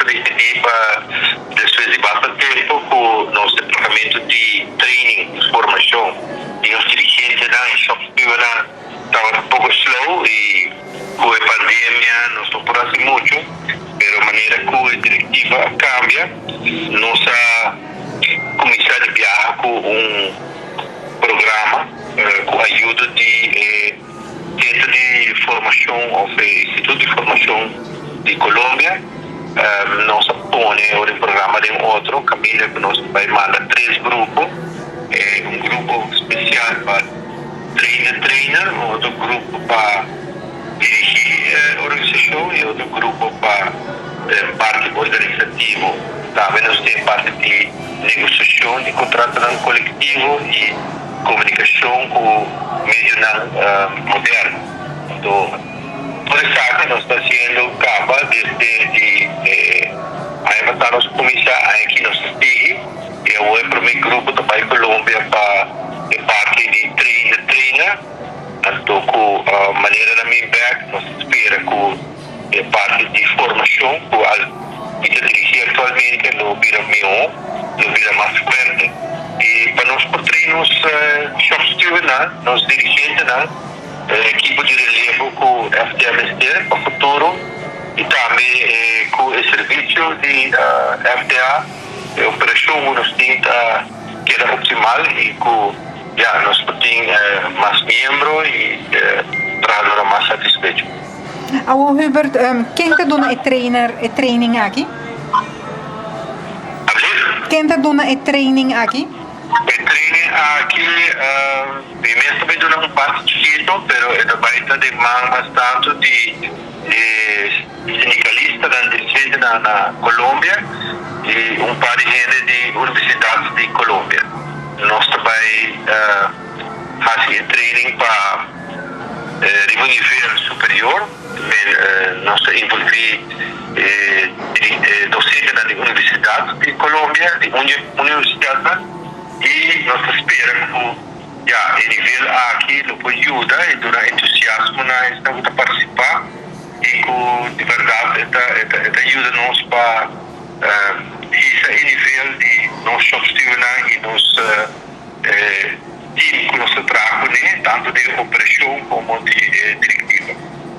decidi para Suécia bastante tempo com o nosso departamento de training, de formação. E os dirigentes da Shopsteward estavam um pouco slow e com a pandemia não estou por assim muito, mas a maneira que a diretiva cambia, nossa começar a viajar com programa com a ajuda de Centro de Formação, ou Instituto de Formação de Colômbia. Nós põe o programa de outro, Camila, que nós vai mandar 3 grupos. Grupo especial para trainer, outro grupo para dirigir a organização e outro grupo para parte organizativa. Também nós temos parte de negociação de contrato não coletivo e comunicação com o meio moderno. Então, por isso, nós estamos fazendo capa desde a nós começar aqui no STI, e eu vou para o meu grupo também Colômbia para parte de trainer, então com a maneira da minha back, nós espera com a parte de formação, com a que dirigir atualmente no vira melhor, no vira mais forte. E para nós treinos Shopsteward, nós dirigentes, equipe de relevo com o FDMST para o futuro e também com o serviço de FDA, a operação nós temos que era optimal e com nós temos mais membros e traz mais satisfeito. Hubert, quem te dona training aqui? Quem te dona training aqui? Training aqui, primeiro também dona parte chiquito, mas também está demanda bastante de sindicalista na Colômbia e par de gente de universidades de Colômbia. Nós também fazemos training para nível superior, nós envolvemos docentes das universidades de Colômbia, de universidades, e nós esperamos que o nível aqui nos ajuda e dá entusiasmo na estamos a participar e que de verdade ajuda-nos para esse nível de nós Shopsteward e nos time que nós trabalhamos, tanto de operação como de diretiva.